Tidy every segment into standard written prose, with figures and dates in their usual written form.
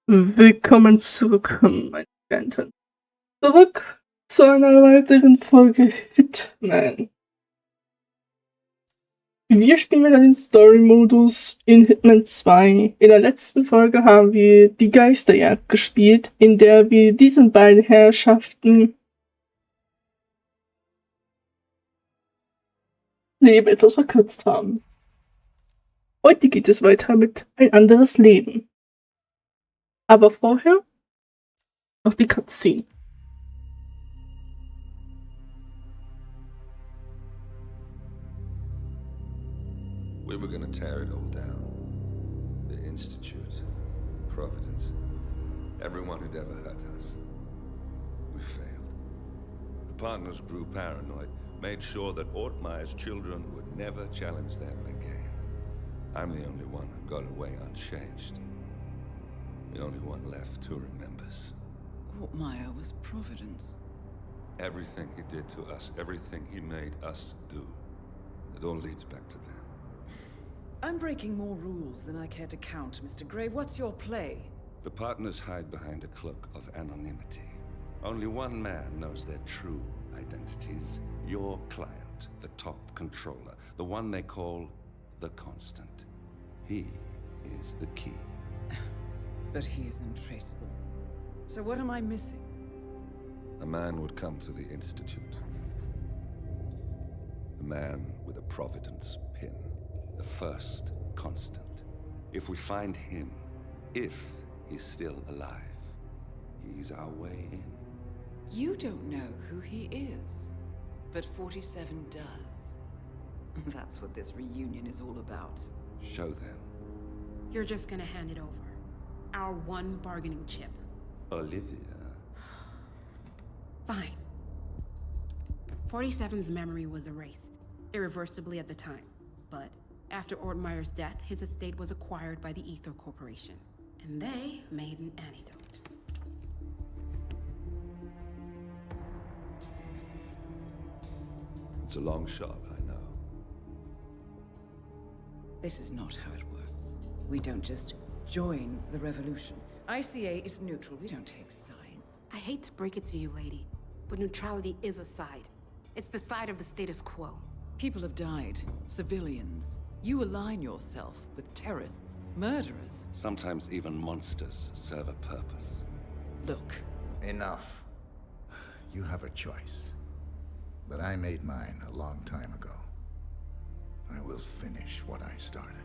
Willkommen zurück, meine Klienten. Zurück zu einer weiteren Folge Hitman. Wir spielen wieder den Story-Modus in Hitman 2. In der letzten Folge haben wir die Geisterjagd gespielt, in der wir diesen beiden Herrschaften Leben etwas verkürzt haben. Heute geht es weiter mit Ein anderes Leben. Aber vorher noch die Cutscene. We were gonna tear it all down. The Institute, Providence, everyone who'd ever hurt us. We failed. The partners grew paranoid, made sure that Ortmeyer's children would never challenge them again. I'm the only one who got away unchanged. The only one left who remembers. Ortmeyer was Providence. Everything he did to us, everything he made us do, it all leads back to them. I'm breaking more rules than I care to count, Mr. Gray. What's your play? The partners hide behind a cloak of anonymity. Only one man knows their true identities. Your client, the top controller, the one they call the Constant. He is the key. But he is untraceable. So what am I missing? A man would come to the Institute. A man with a Providence pin. The first Constant. If we find him, if he's still alive, he's our way in. You don't know who he is, but 47 does. That's what this reunion is all about. Show them. You're just gonna hand it over. Our one bargaining chip. Olivia. Fine. 47's memory was erased, irreversibly at the time. But after Ortmeyer's death, his estate was acquired by the Ether Corporation. And they made an antidote. It's a long shot, I know. This is not how it works. We don't just join the revolution. ICA is neutral. We don't take sides. I hate to break it to you, lady, but neutrality is a side. It's the side of the status quo. People have died. Civilians. You align yourself with terrorists, murderers. Sometimes even monsters serve a purpose. Look. Enough. You have a choice. But I made mine a long time ago. I will finish what I started.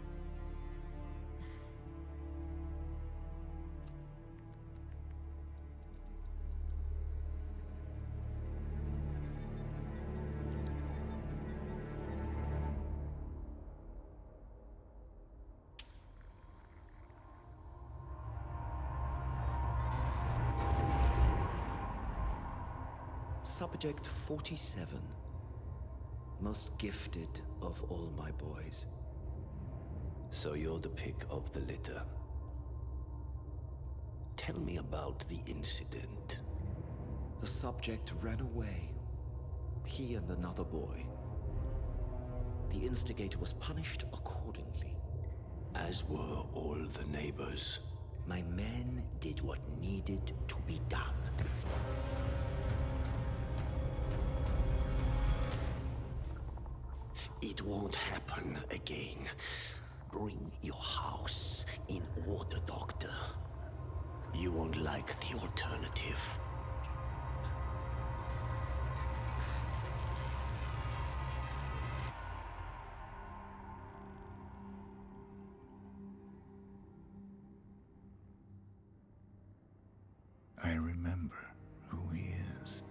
Subject 47. Most gifted of all my boys. So you're the pick of the litter. Tell me about the incident. The subject ran away. He and another boy. The instigator was punished accordingly. As were all the neighbors. My men did what needed to be done. It won't happen again. Bring your house in order, Doctor. You won't like the alternative. I remember who he is.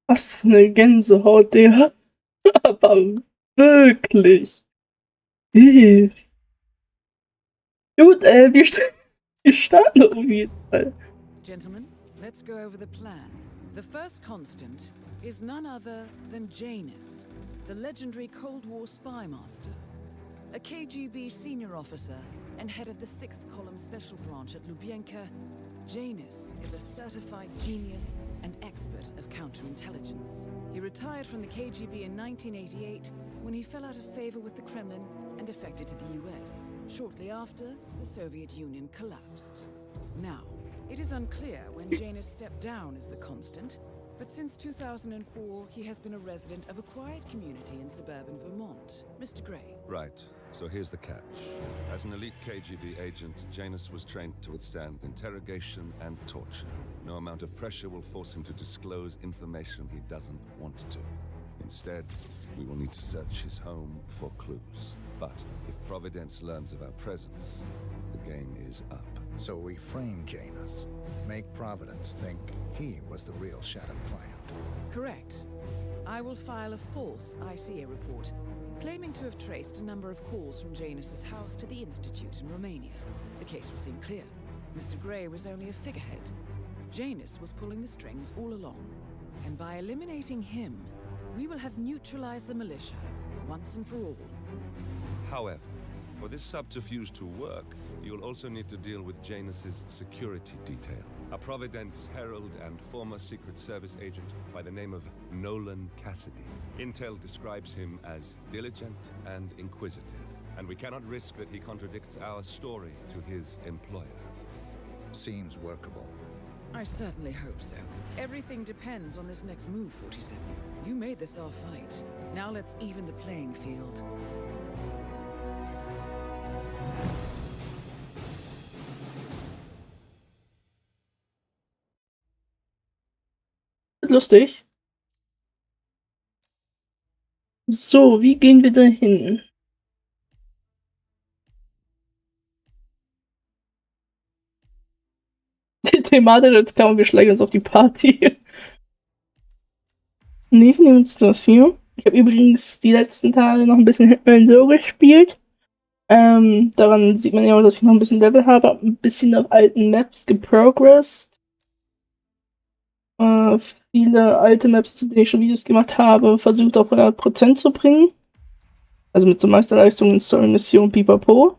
Was eine Gänsehaut, der. Aber wirklich. Gut, wir starten auf jeden Fall. Gentlemen, let's go over the plan. The first constant is none other than Janis, the legendary Cold War spy master, a KGB senior officer and head of the 6th Column Special Branch at Lubyanka Janis is a certified genius and expert of counterintelligence. He retired from the KGB in 1988 when he fell out of favor with the Kremlin and defected to the US. Shortly after, the Soviet Union collapsed. Now, it is unclear when Janis stepped down as the constant, but since 2004, he has been a resident of a quiet community in suburban Vermont. Mr. Gray. Right. So here's the catch. As an elite KGB agent, Janis was trained to withstand interrogation and torture. No amount of pressure will force him to disclose information he doesn't want to. Instead, we will need to search his home for clues. But if Providence learns of our presence, the game is up. So we frame Janus, make Providence think he was the real Shattered Plant. Correct. I will file a false ICA report, claiming to have traced a number of calls from Janus's house to the Institute in Romania. The case will seem clear. Mr. Gray was only a figurehead. Janus was pulling the strings all along. And by eliminating him, we will have neutralized the militia, once and for all. However, for this subterfuge to work, you'll also need to deal with Janus's security detail. A Providence herald and former Secret Service agent by the name of Nolan Cassidy. Intel describes him as diligent and inquisitive, and we cannot risk that he contradicts our story to his employer. Seems workable. I certainly hope so. Everything depends on this next move, 47. You made this our fight. Now let's even the playing field. Lustig. So, wie gehen wir da hin? Die Thematik, jetzt kann man, wir schleichen uns auf die Party. Nee, wir nehmen uns das hier. Ich habe übrigens die letzten Tage noch ein bisschen Hitman so gespielt. Daran sieht man ja auch, dass ich noch ein bisschen Level habe. Hab ein bisschen auf alten Maps geprogressed. Viele alte Maps, zu denen ich schon Videos gemacht habe, versucht auf 100% zu bringen. Also mit so Meisterleistungen, Story, Mission, pipapo.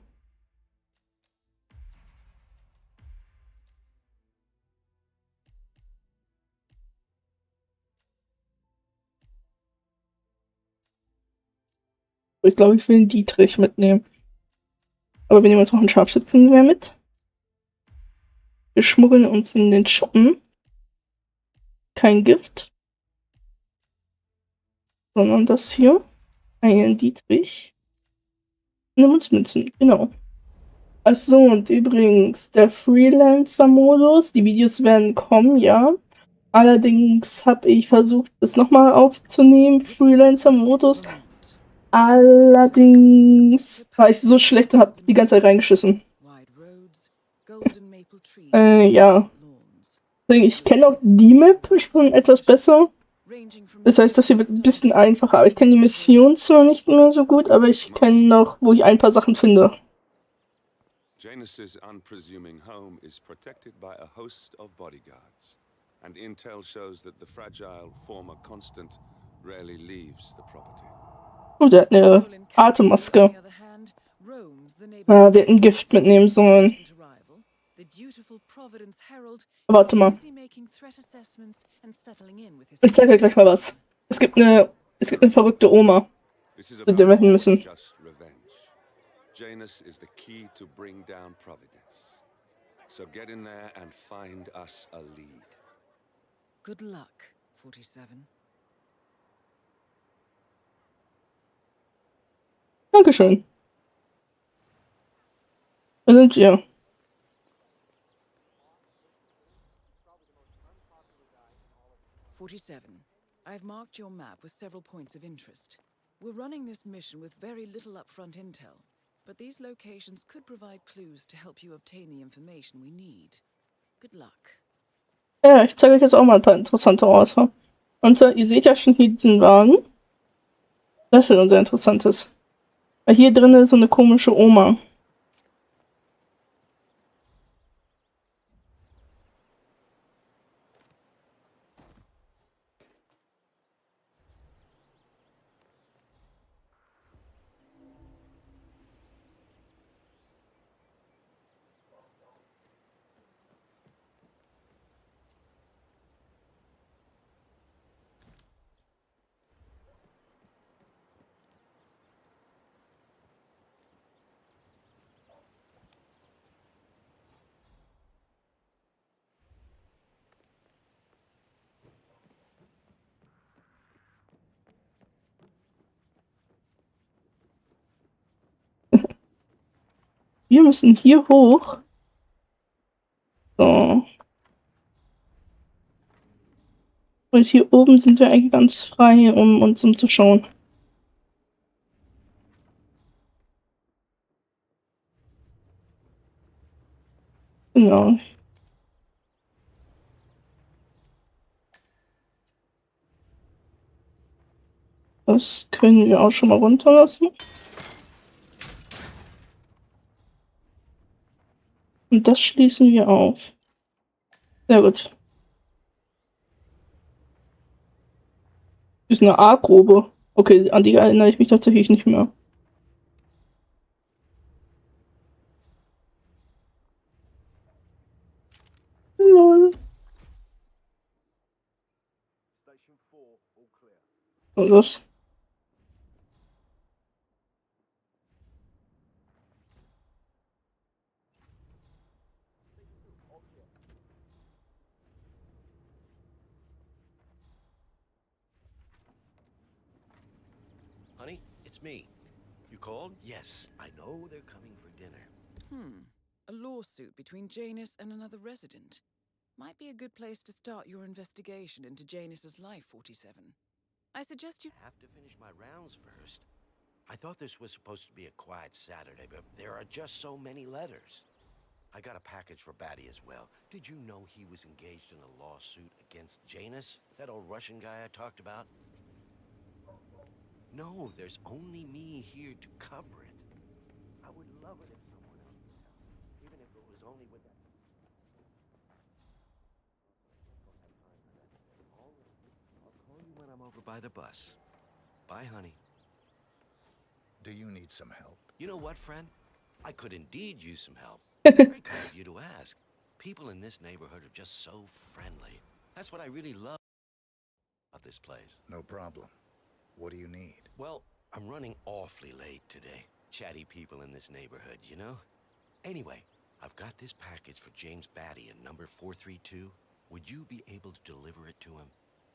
Ich glaube, ich will den Dietrich mitnehmen. Aber wir nehmen jetzt noch ein Scharfschützengewehr mit. Wir schmuggeln uns in den Schuppen. Kein Gift. Sondern das hier. Einen Dietrich. Nimm uns Münzen, genau. Achso, und übrigens, der Freelancer-Modus. Die Videos werden kommen, ja. Allerdings habe ich versucht, das nochmal aufzunehmen. Freelancer-Modus. Allerdings war ich so schlecht und habe die ganze Zeit reingeschissen. Ja. Ich kenne auch die Map schon etwas besser. Das heißt, das hier wird ein bisschen einfacher. Aber ich kenne die Mission zwar nicht mehr so gut, aber ich kenne noch, wo ich ein paar Sachen finde. Janus's unpresuming home is protected by a host of bodyguards, and intel shows that the fragile former constant rarely leaves the property. Oh, der hat eine Atemmaske. Wir hätten Gift mitnehmen sollen. Warte mal. Ich zeige euch gleich mal was. Es gibt eine verrückte Oma, zu der wir hin müssen. Janus is the key to bring down Providence. So get in there and find us a lead. Good luck, 47. Dankeschön. Wo sind wir? I've marked your map with several points of interest. We're running this mission with very little upfront intel, but these locations could provide clues to help you obtain the information we need. Good luck. Ja, ich zeige euch jetzt auch mal ein paar interessante Orte. Und zwar, ihr seht ja schon hier diesen Wagen. Das ist schon sehr interessantes. Weil hier drin ist so eine komische Oma. Wir müssen hier hoch. So. Und hier oben sind wir eigentlich ganz frei, um uns umzuschauen. Genau. Das können wir auch schon mal runterlassen. Und das schließen wir auf. Sehr gut. Ist eine A-Grube. Okay, an die erinnere ich mich tatsächlich nicht mehr. Lol. Und das? Honey, it's me. You called? Yes, I know they're coming for dinner. A lawsuit between Janus and another resident. Might be a good place to start your investigation into Janus's life, 47. I suggest you... I have to finish my rounds first. I thought this was supposed to be a quiet Saturday, but there are just so many letters. I got a package for Batty as well. Did you know he was engaged in a lawsuit against Janus? That old Russian guy I talked about? No, there's only me here to cover it. I would love it if someone else could help, even if it was only with that... I'll call you when I'm over by the bus. Bye, honey. Do you need some help? You know what, friend? I could indeed use some help. Very kind of you to ask. People in this neighborhood are just so friendly. That's what I really love about this place. No problem. What do you need? Well, I'm running awfully late today. Chatty people in this neighborhood, you know? Anyway, I've got this package for James Batty in number 432. Would you be able to deliver it to him?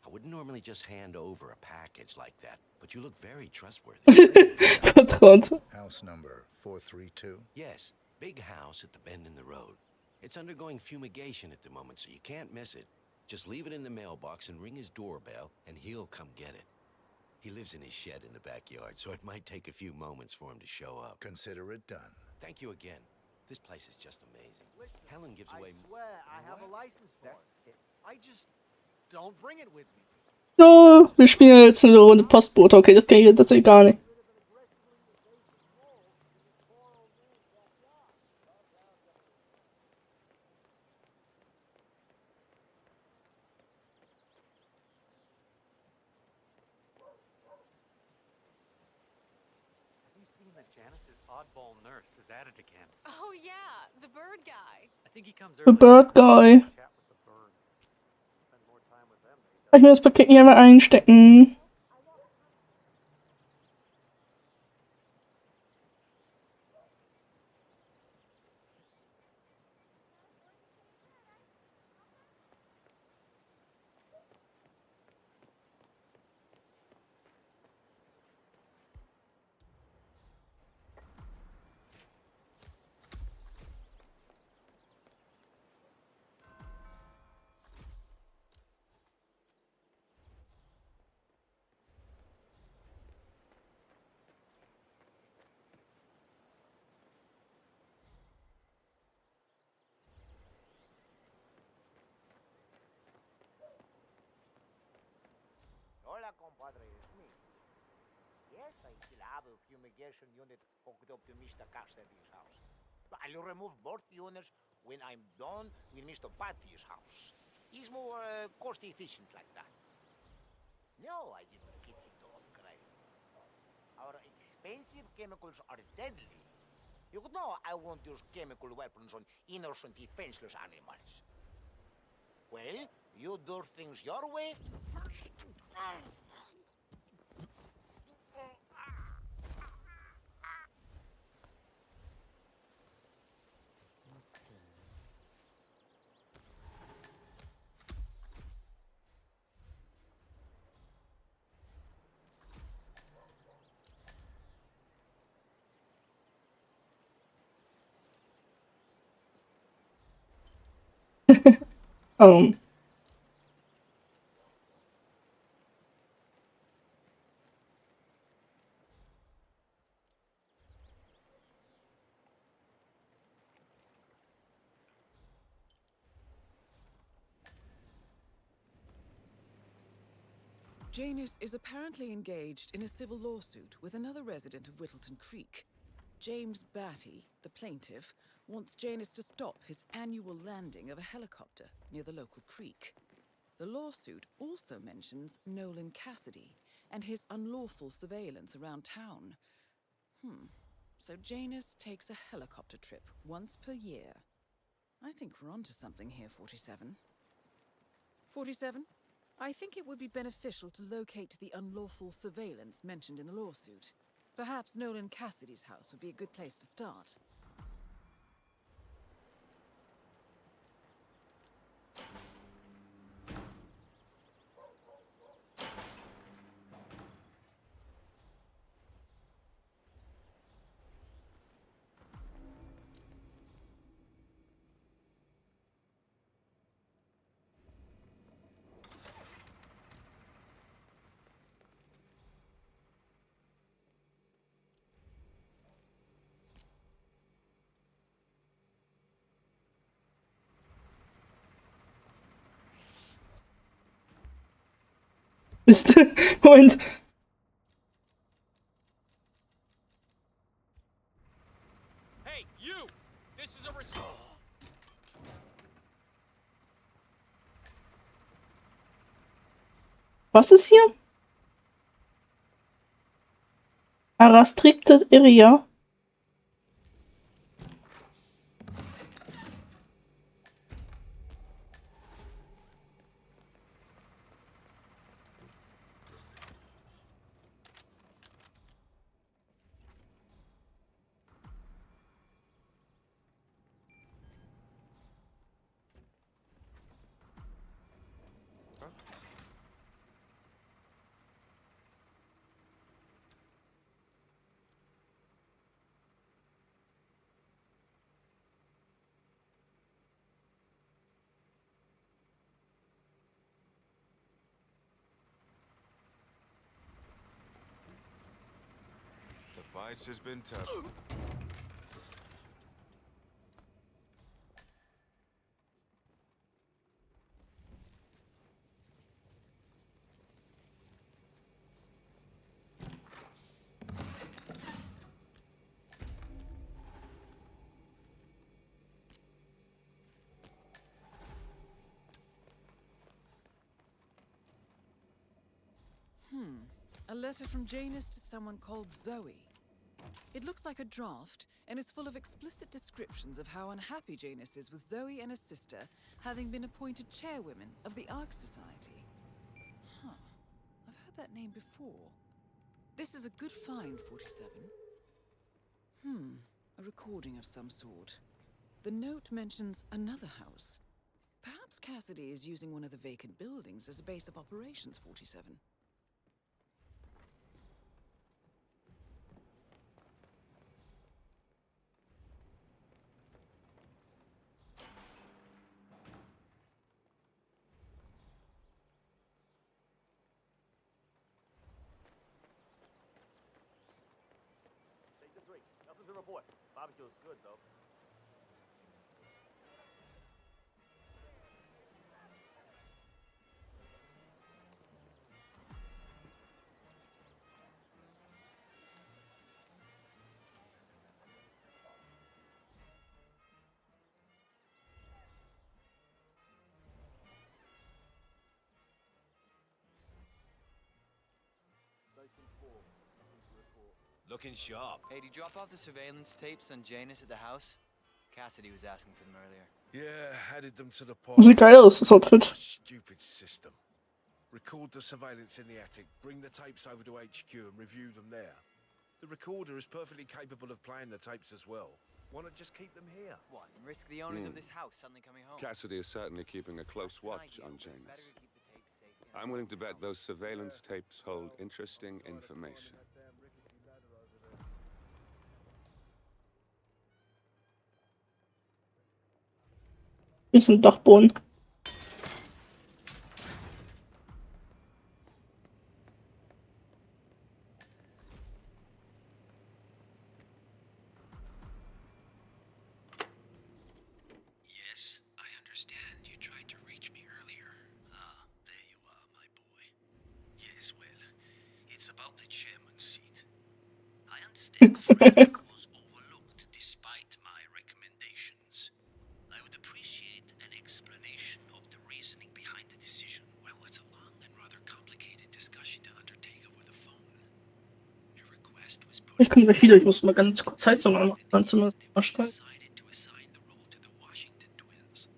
I wouldn't normally just hand over a package like that, but you look very trustworthy. Vertraut. House number 432? Yes, big house at the bend in the road. It's undergoing fumigation at the moment, so you can't miss it. Just leave it in the mailbox and ring his doorbell, and he'll come get it. He lives in his shed in the backyard, so it might take a few moments for him to show up. Consider it done. Thank you again. This place is just amazing. Helen gives away... I swear, I have a license for it. I just don't bring it with me. So, wir spielen jetzt eine Runde Postbote. Okay, das kenne ich tatsächlich gar nicht. Have you seen that Janice's oddball nurse is at it again? Oh yeah, the bird guy. I think he comes The early. Bird Guy. Chat with the bird. Spend more time with them than he Kann ich mir das Paket hier mal einstecken? Hola, compadre, it's me. Yes, I still have a fumigation unit hooked up to Mr. Cassidy's house. But I'll remove both units when I'm done with Mr. Patty's house. He's more cost efficient like that. No, I didn't get him to upgrade. Our expensive chemicals are deadly. You know I won't use chemical weapons on innocent, defenseless animals. Well, you do things your way. Janus is apparently engaged in a civil lawsuit with another resident of Whittleton Creek. James Batty, the plaintiff, wants Janus to stop his annual landing of a helicopter near the local creek. The lawsuit also mentions Nolan Cassidy and his unlawful surveillance around town. So Janus takes a helicopter trip once per year. I think we're onto something here, 47. 47? I think it would be beneficial to locate the unlawful surveillance mentioned in the lawsuit. Perhaps Nolan Cassidy's house would be a good place to start. Moment. Hey, you! This is a Was ist hier? Restricted Area. Device has been touched. A letter from Janus to someone called Zoe. It looks like a draft and is full of explicit descriptions of how unhappy Janus is with Zoe and her sister having been appointed chairwomen of the Ark Society. I've heard that name before. This is a good find, 47. A recording of some sort. The note mentions another house. Perhaps Cassidy is using one of the vacant buildings as a base of operations, 47. Nothing to report. Barbecue is good, though. Looking sharp. Hey, did you drop off the surveillance tapes on Janus at the house? Cassidy was asking for them earlier. Yeah, headed them to the park. Sieht geil aus, das Outfit. Stupid system. Record the surveillance in the attic, bring the tapes over to HQ and review them there. The recorder is perfectly capable of playing the tapes as well. Why not just keep them here? What, and risk the owners of this house suddenly coming home? Cassidy is certainly keeping a close watch on Janus. I'm willing to bet those surveillance tapes hold interesting information. Hier ist ein Dachboden. Yes, I understand. You tried to reach me earlier. Ah, there you are, my boy. Yes, well, it's about the chairman's seat. I understand Frederick was overlooked despite my recommendations. I would appreciate an explanation of the reasoning behind the decision. Well, it's a long and rather complicated discussion to undertake over the phone. Your request was put Ich komme gleich wieder. Ich muss mal ganz kurz Heizung anmachen. Zumindest ausstellen. decided to assign the role to the Washington twins.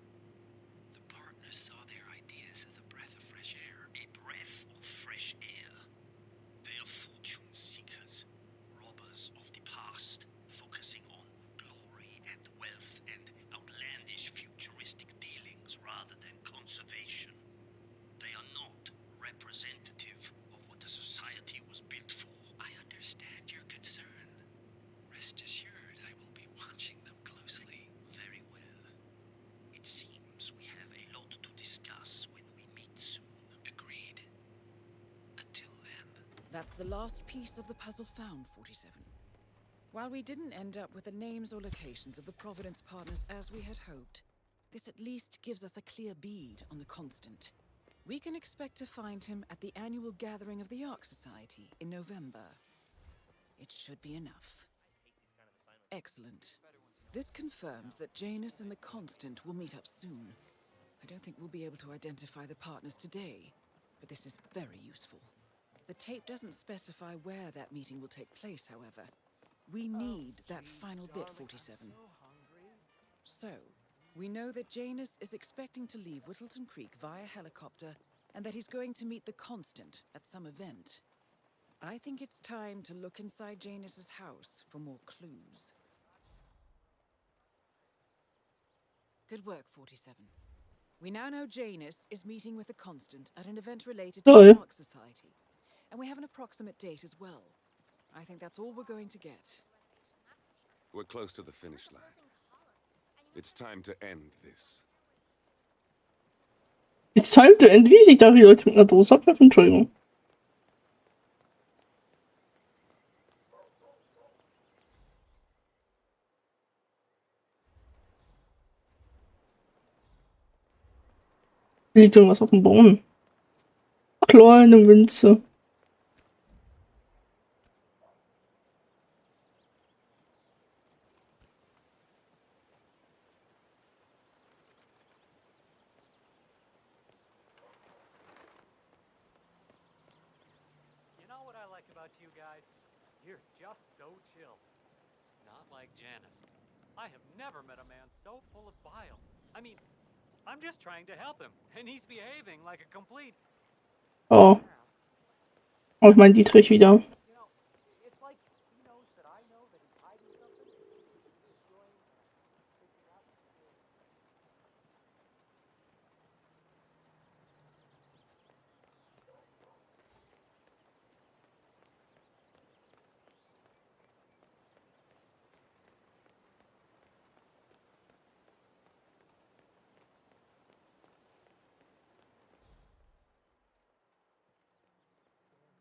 The partners saw their ideas as a breath of fresh air. A breath of fresh air. They are fortune seekers, robbers of the past, focusing on glory and wealth and outlandish futuristic dealings rather than conservation. They are not representative of what the society was built for. I understand your concern. Rest assured, I will be watching them closely. Very well. It seems we have a lot to discuss when we meet soon. Agreed. Until then. That's the last piece of the puzzle found, 47. While we didn't end up with the names or locations of the Providence partners as we had hoped, this at least gives us a clear bead on the Constant. We can expect to find him at the annual gathering of the Ark Society in November. It should be enough. Excellent. This confirms that Janus and the Constant will meet up soon. I don't think we'll be able to identify the partners today, but this is very useful. The tape doesn't specify where that meeting will take place, however. We need that final bit, 47. So, we know that Janus is expecting to leave Whittleton Creek via helicopter and that he's going to meet the Constant at some event. I think it's time to look inside Janus's house for more clues. Good work, 47. We now know Janus is meeting with the Constant at an event related to the Ark Society. And we have an approximate date as well. I think that's all we're going to get. We're close to the finish line. It's time to end this. It's time to end, wie sich da die Leute mit einer Dose abwerfen. Entschuldigung. Liegt irgendwas auf dem Boden. Kleine Münze. You know what I like about you guys? You're just so chill. Not like Janice. I have never met a man so full of bile. I mean, I'm just trying to help him, and he's behaving like a complete... Oh. Und mein Dietrich wieder. You know, it's like he knows that I know that he's hiding something. He's destroying picking up.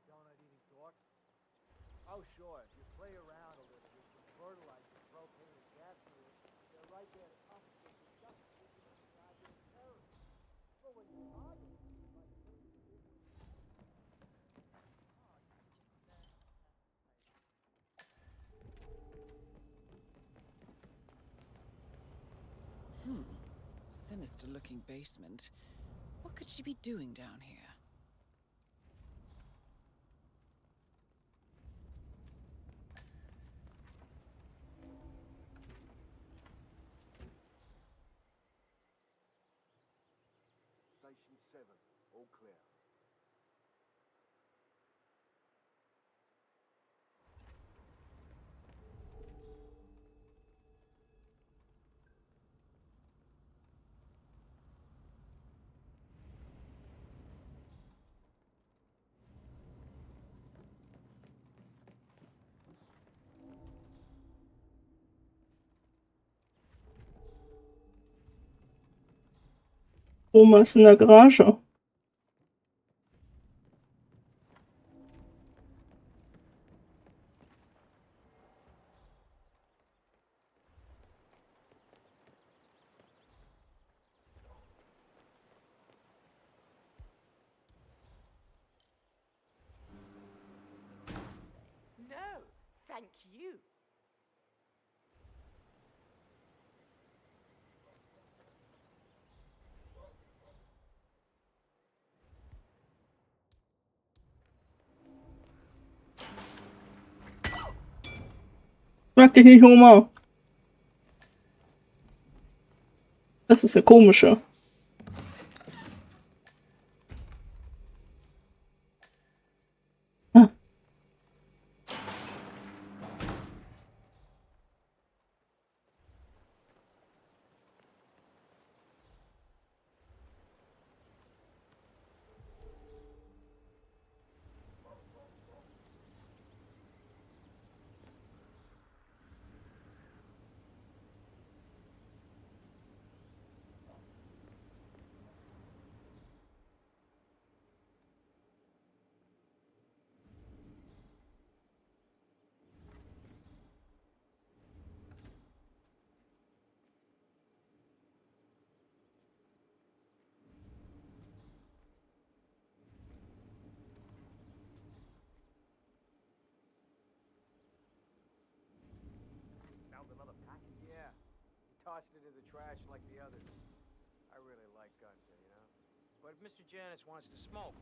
Donut-eating dorks. Oh, sure. If you play around a little with some fertilizer, propane, and gas fuel, they're right there to confiscate your stuff and take it into the idea of terrorism. But when you're targeted, like Sinister-looking basement. What could she be doing down here? Station 7, all clear. Oma ist in der Garage. No, thank you. Mag dich nicht, Oma. Das ist der komische. Ah. Found another package? Yeah. He tossed it into the trash like the others. I really like Gunja, you know? But if Mr. Janus wants to smoke,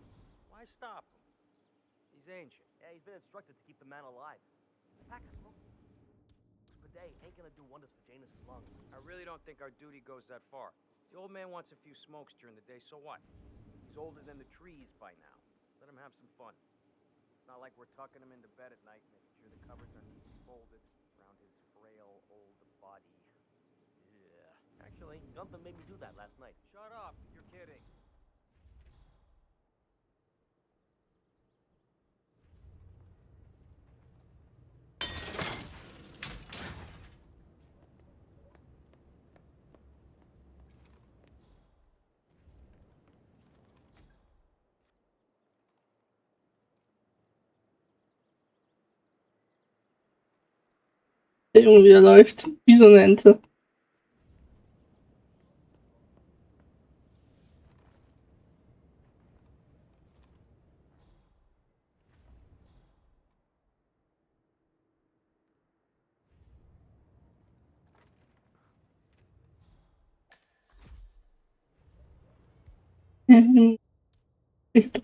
why stop him? He's ancient. Yeah, he's been instructed to keep the man alive. A pack of smokes per day ain't gonna do wonders for Janus's lungs. I really don't think our duty goes that far. The old man wants a few smokes during the day, so what? He's older than the trees by now. Let him have some fun. It's not like we're tucking him into bed at night, making sure the covers are neatly folded around his frail old body. Yeah. Actually, Gunther made me do that last night. Shut up, you're kidding. Der Junge wieder läuft. Wie so eine Ente.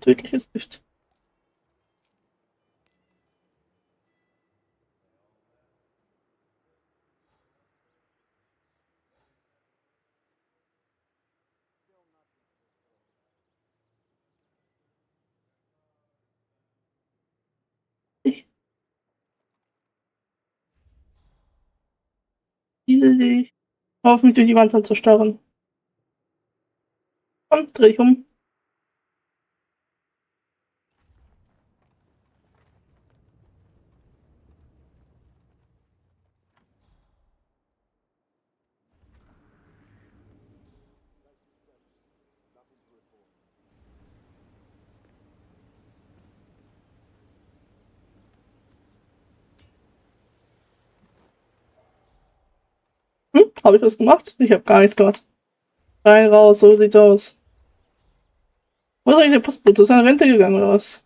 Tödliches Gift. Widerlich. Auf mich durch die Wand anzustarren. Komm, dreh ich um. Habe ich was gemacht? Ich habe gar nichts gemacht. Rein, raus, so sieht's aus. Wo ist eigentlich der Postbote? Ist er in Rente gegangen oder was?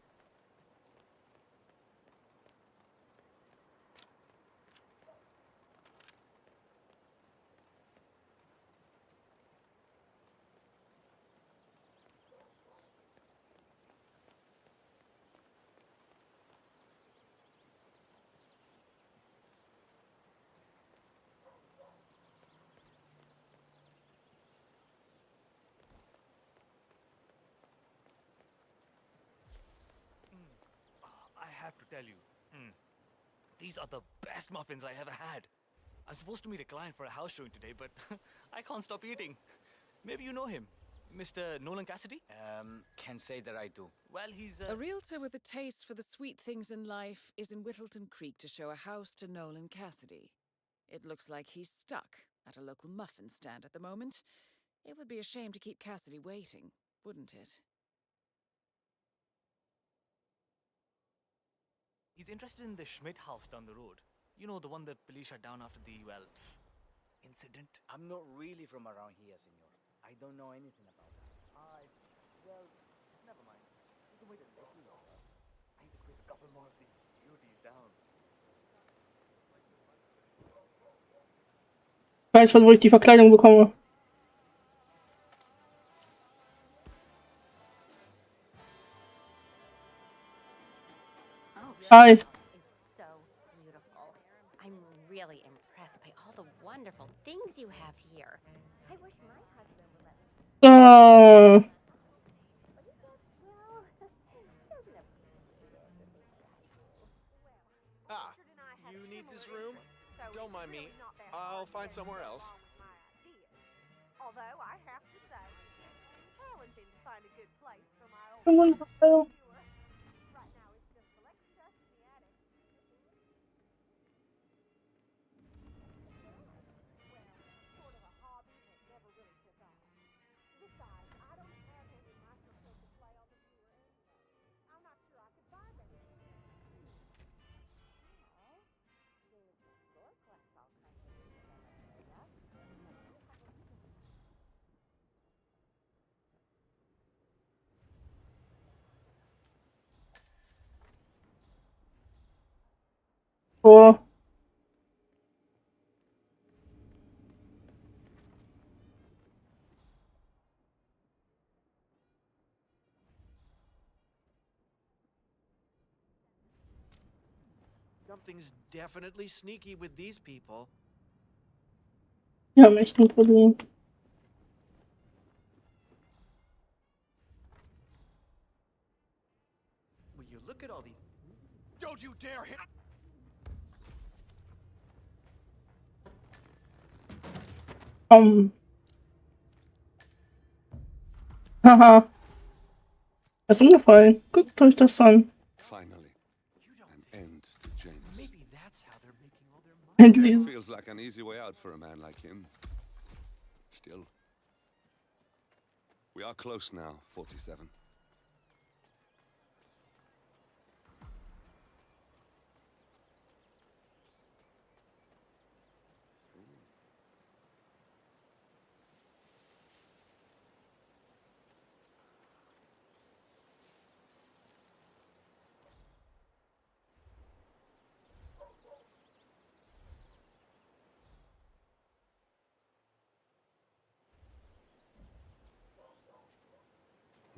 I have to tell you, these are the best muffins I ever had. I'm supposed to meet a client for a house showing today, but I can't stop eating. Maybe you know him, Mr. Nolan Cassidy? Can't say that I do. Well, he's A realtor with a taste for the sweet things in life is in Whittleton Creek to show a house to Nolan Cassidy. It looks like he's stuck at a local muffin stand at the moment. It would be a shame to keep Cassidy waiting, wouldn't it? He's interested in the Schmidt house down the road. You know, the one that police shut down after the, well, incident. I'm not really from around here, senor. I don't know anything about that. Well, never mind. You can wait a little longer. I need to squeeze a couple more of these beauties down. Ich weiß, von wo ich die Verkleidung bekomme. Hi. So beautiful. I'm really impressed by all the wonderful things you have here. I wish my husband would let me. Ah, you need this room? Don't mind me. I'll find somewhere else. Although I have to say, it's challenging to find a good place for my old right now it's just collecting dust in the attic. Well, sort of a hobby that never really took off. Besides, I don't have any microscope to play on the viewer anyway. I'm not sure I could buy that. There's a store collects all kinds of things in that area. Oh. Something's definitely sneaky with these people. Wir haben echt ein Problem. Will you look at all these? Don't you dare hit! Haha. Er ist umgefallen. Guckt euch das an. Finally, an end to James. Maybe that's how they're making all their money. Endlich. Feels like an easy way out for a man like him. Still, we are close now, 47.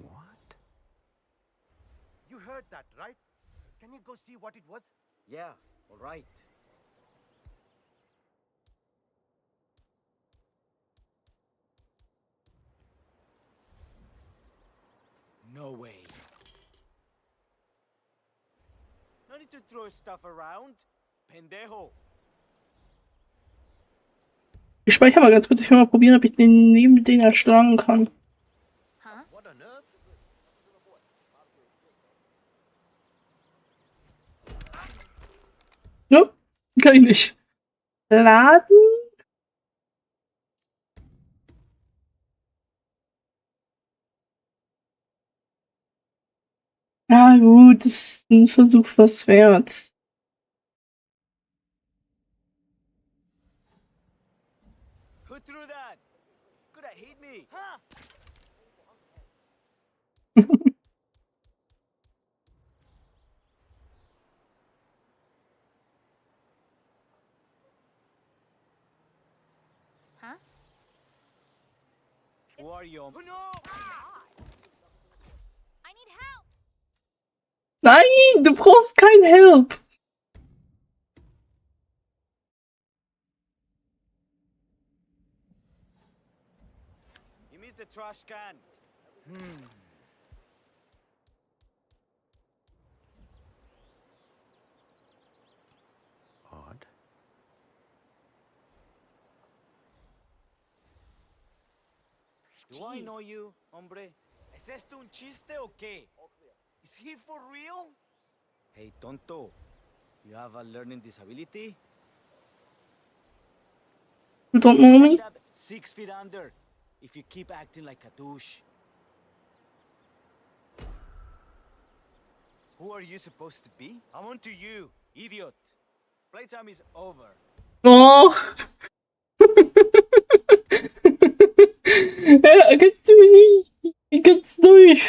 What? You heard that, right? Can you go see what it was? Yeah, all right. No way. No need to throw stuff around. Pendejo. Ich speichere mal ganz kurz. Ich will mal probieren, ob ich den neben den erschlagen kann. What on earth? Ne? Kann ich nicht. Laden? Ja gut, das ist ein Versuch was wert. Who threw that? Could have hit me, huh? Who are you? Oh, no! I need help. Nein, du brauchst kein Help. You missed the trash can. Odd. Do I know you, hombre? ¿Es esto un chiste o qué? Is he for real? Hey, tonto. You have a learning disability? You don't know me? 6 feet under. if you keep acting like a douche. Who are you supposed to be? I'm on to you, idiot. Playtime is over. Oh. Ja, kannst du mich nicht ganz durch.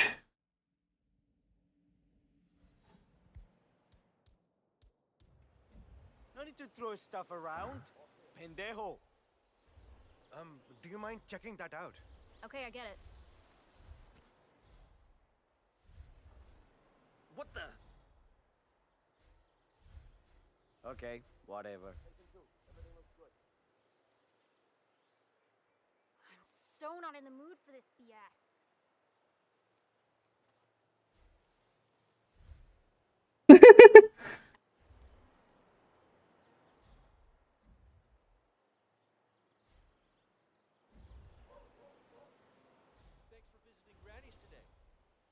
No need to throw stuff around. Pendejo. Do you mind checking that out? Okay, I get it. What the? Okay, whatever. I'm so not in the mood for this BS. Thanks for visiting Granny's today.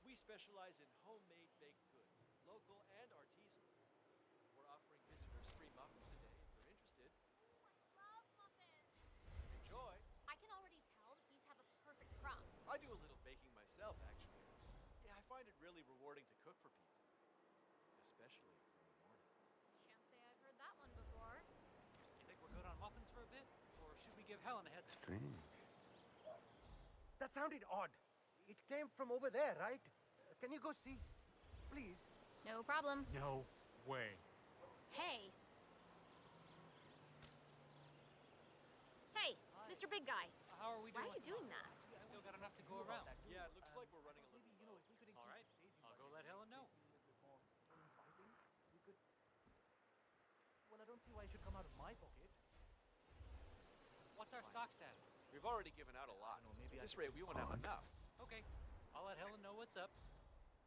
We specialize in homemade baked goods, local and artisanal. We're offering visitors free muffins today if you're interested. Love muffins. Enjoy. I can already tell that these have a perfect crumb. I do a little baking myself, actually. Yeah, I find it really rewarding to cook for people, especially in the mornings. Can't say I've heard that one before. You think we're good on muffins for a bit? Or should we give Helen a heads up? Strange. That sounded odd. It came from over there, right? Can you go see? Please? No problem. No way. Hey. Hey, Mr. Big Guy. How are we doing? Why are you doing that? We've still got enough to go around. Yeah, it looks like we're running a little low. All right, I'll go let Helen know. Well, I don't see why it should come out of my pocket. What's our stock status? We've already given out a lot. At this rate, we won't have enough. Okay, I'll let Helen know what's up.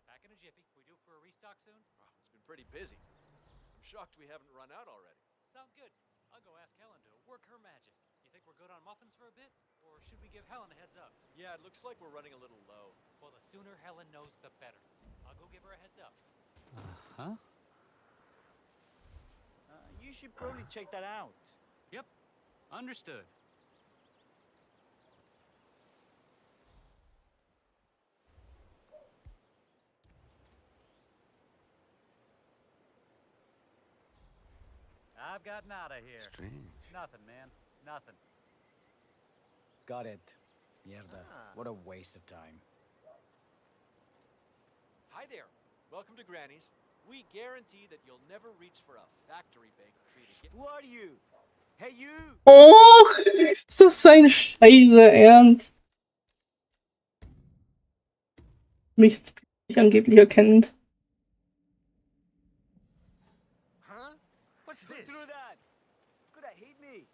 Back in a jiffy. We due for a restock soon? Oh, it's been pretty busy. I'm shocked we haven't run out already. Sounds good. I'll go ask Helen to work her magic. You think we're good on muffins for a bit? Or should we give Helen a heads up? Yeah, it looks like we're running a little low. Well, the sooner Helen knows, the better. I'll go give her a heads up. Uh-huh. You should probably check that out. Yep, understood. I've gotten out of here. Strange. Nothing, man. Nothing. Got it. Mierda. What a waste of time. Hi there. Welcome to Granny's. We guarantee that you'll never reach for a factory-baked treat again. Who are you? Hey, you! Oh, ist das ein Scheiße Ernst? Mich jetzt plötzlich angeblich erkennt. Huh? What's this? Through that. Could I hate me?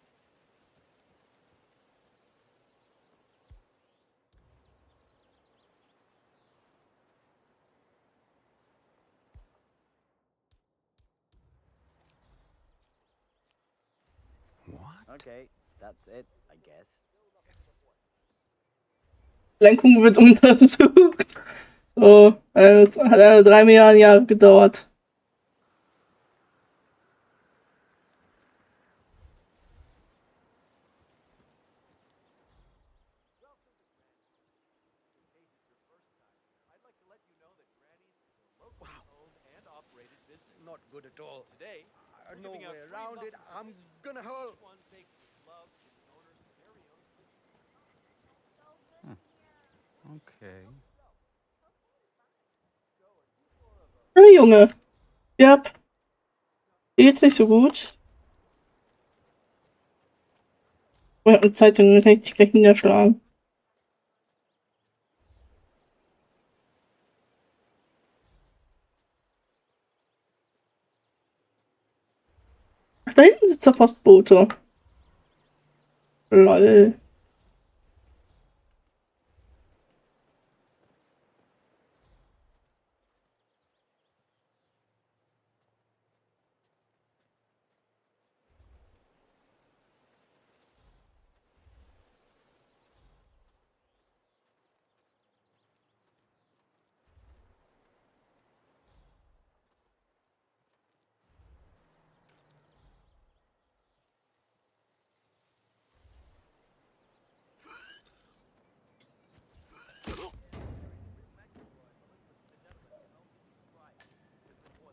What? Okay, that's it, I guess. Lenkung wird untersucht. So, hat 3 Milliarden Jahre gedauert. Not good at all. Today, we're No giving out way free around it. muffins I'm for gonna hurl. each one baked with love in the owner's very own cooking. Okay. Hey Junge. Ja. Geht's nicht so gut. Ich hab eine Zeitung, dann kann ich dich gleich niederschlagen. Ach, da hinten sitzt der Postbote. Lol.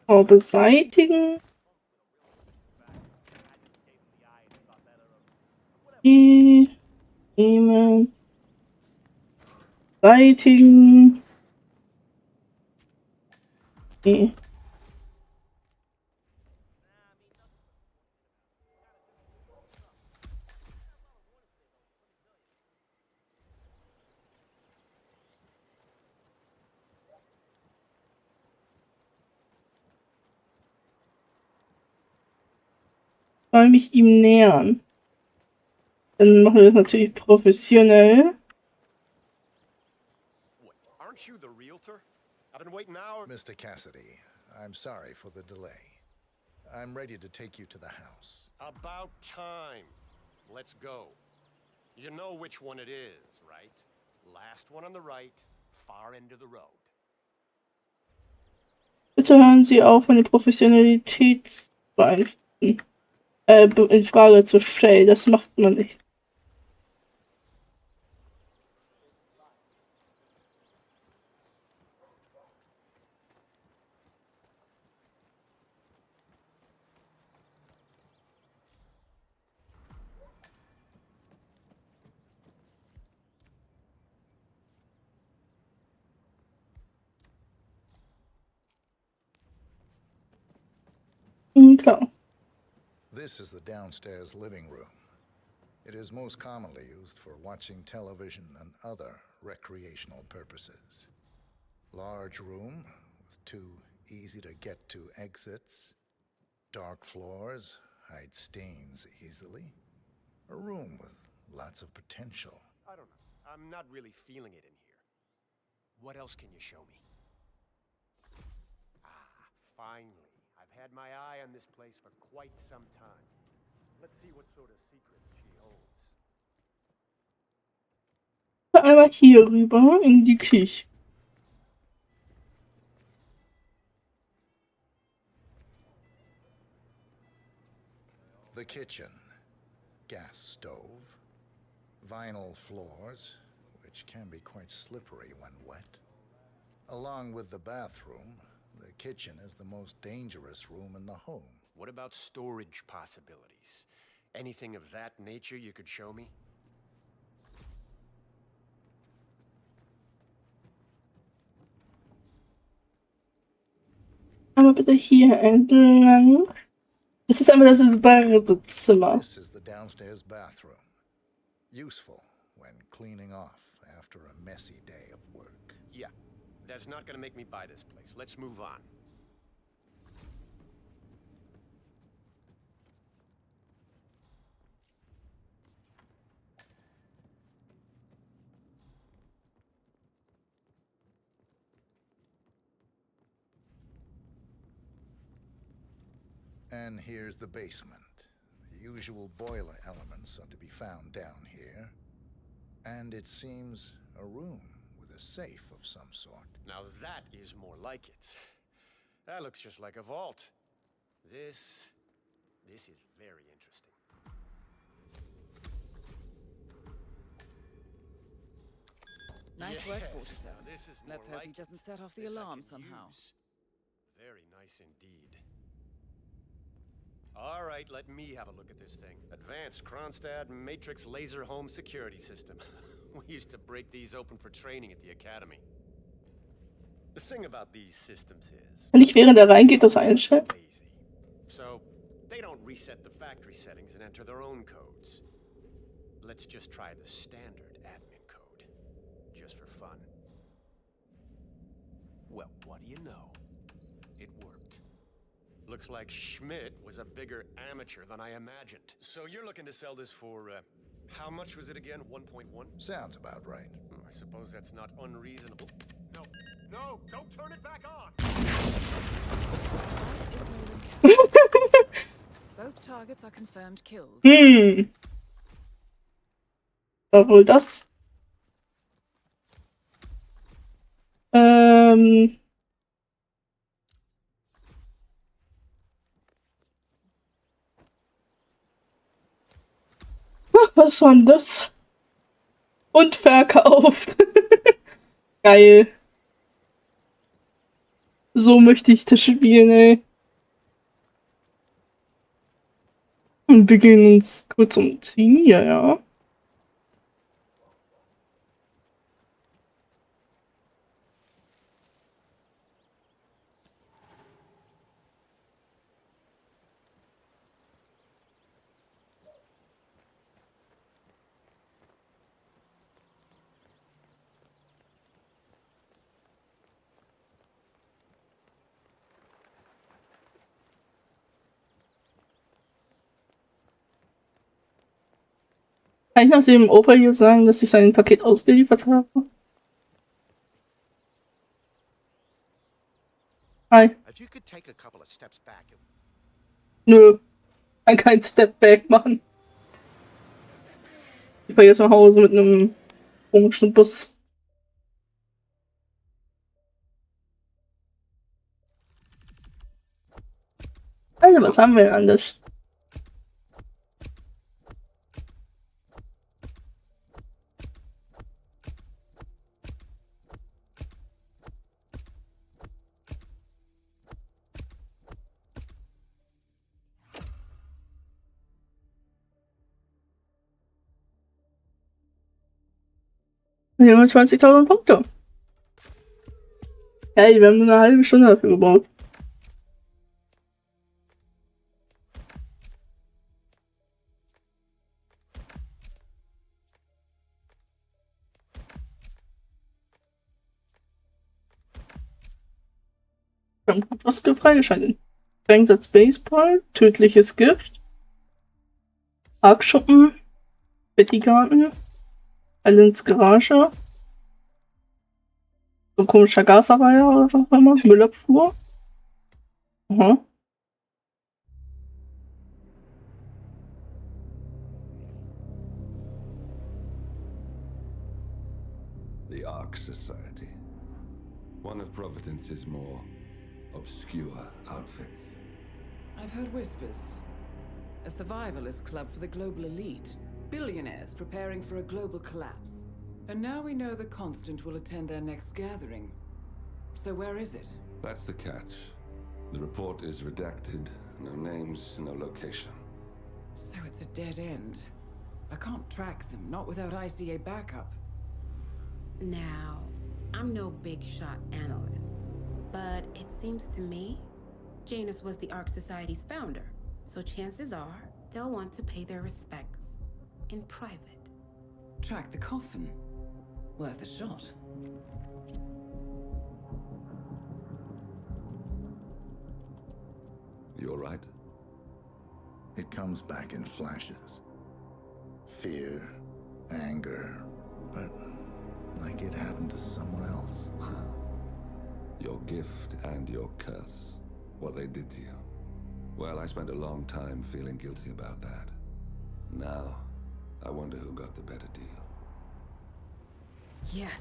Oh, beseitigen. Nehmen. Beseitigen. Nee. Soll mich ihm nähern. Dann machen wir das natürlich professionell. Aren't you the realtor? I've been waiting hours. Mr. Cassidy, I'm sorry for the delay. I'm ready to take you to the house. About time. Let's go. You know which one it is, right? Last one on the right, far end of the road. Bitte hören Sie auf, meine Professionalität in Frage zu stellen. Das macht man nicht. Klar. This is the downstairs living room. It is most commonly used for watching television and other recreational purposes. Large room with 2 easy-to-get-to exits. Dark floors hide stains easily. A room with lots of potential. I don't know. I'm not really feeling it in here. What else can you show me? Ah, finally. I've had my eye on this place for quite some time. Let's see what sort of secrets she holds. Einmal hier rüber in die Küche. The kitchen. Gas stove. Vinyl floors, which can be quite slippery when wet. Along with the bathroom, the kitchen is the most dangerous room in the home. What about storage possibilities? Anything of that nature you could show me? Einmal bitte hier entlang. Das ist einmal das Badezimmer. This is the downstairs bathroom. Useful when cleaning off after a messy day of work. Yeah, that's not gonna make me buy this place. Let's move on. And here's the basement. The usual boiler elements are to be found down here. And it seems a room with a safe of some sort. Now that is more like it. That looks just like a vault. This is very interesting. Nice work, Vorstadt. Now this is Let's more hope he like doesn't set off the this I alarm can somehow. use. Very nice indeed. All right, let me have a look at this thing. Advanced Kronstadt Matrix Laser Home Security System. We used to break these open for training at the academy. The thing about these systems is... Wenn ich während er reingeht, das einstellen. So, they don't reset the factory settings and enter their own codes. Let's just try the standard admin code. Just for fun. Well, what do you know? It worked. Looks like Schmidt was a bigger amateur than I imagined. So you're looking to sell this for, how much was it again? 1.1? Sounds about right. I suppose that's not unreasonable. No, don't turn it back on! Both targets are confirmed killed. War wohl das? Was war denn das? Und verkauft. Geil. So möchte ich das spielen, ey. Und wir gehen uns kurz umziehen hier, ja. Kann ich nach dem Opa hier sagen, dass ich sein Paket ausgeliefert habe? Hi. If you could take a couple of steps back, Nö. Kann kein Step Back machen. Ich fahre jetzt nach Hause mit einem komischen Bus. Alter, was haben wir denn alles? Wir haben 20.000 Punkte. Hey, wir haben nur eine halbe Stunde dafür gebraucht. Wir haben gut was freigeschaltet. Sprengsatz Baseball, tödliches Gift, Parkschuppen, Bettygarten, Allens Garage, so ein komischer Gasabweiher oder was auch immer, Müllabfuhr. Aha. The Ark Society. One of Providence's more obscure outfits. I've heard whispers. A survivalist club for the global elite. Billionaires preparing for a global collapse. And now we know the Constant will attend their next gathering. So where is it? That's the catch. The report is redacted. No names, no location. So it's a dead end. I can't track them, not without ICA backup. Now, I'm no big shot analyst, but it seems to me Janus was the Ark Society's founder, so chances are they'll want to pay their respects in private. Track the coffin. Worth a shot. You all right? It comes back in flashes. Fear, anger, but like it happened to someone else. Your gift and your curse. What they did to you. Well, I spent a long time feeling guilty about that. Now, I wonder who got the better deal. Yes.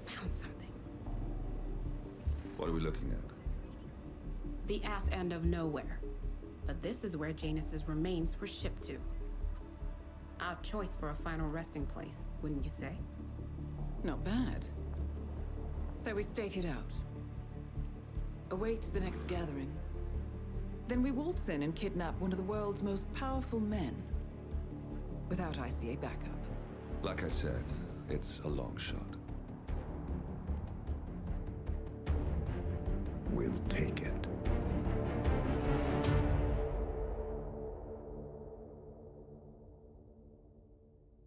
Found something. What are we looking at? The ass end of nowhere. But this is where Janus's remains were shipped to. Odd choice for a final resting place, wouldn't you say? Not bad. So we stake it out. Await the next gathering. Then we waltz in and kidnap one of the world's most powerful men. Without ICA backup. Like I said, it's a long shot. We'll take it.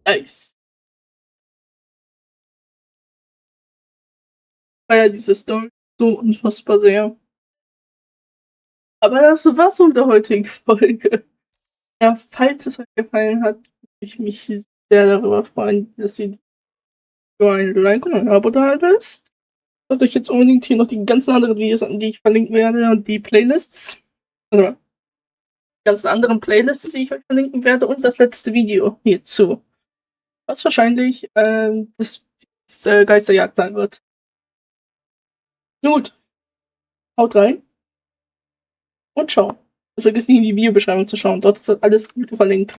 Nice. Ja, diese Story so unfassbar sehr. Aber das war's mit der heutigen Folge. Ja, falls es euch gefallen hat, würde ich mich sehr darüber freuen, dass ihr ein Like und ein Abo da lasst. Schaut euch jetzt unbedingt hier noch die ganzen anderen Videos an, die ich verlinken werde, und die Playlists. Also die ganzen anderen Playlists, die ich euch verlinken werde, und das letzte Video hierzu. Was wahrscheinlich das Geisterjagd sein wird. Gut. Haut rein. Und ciao. Und vergiss nicht in die Videobeschreibung zu schauen. Dort ist alles Gute verlinkt.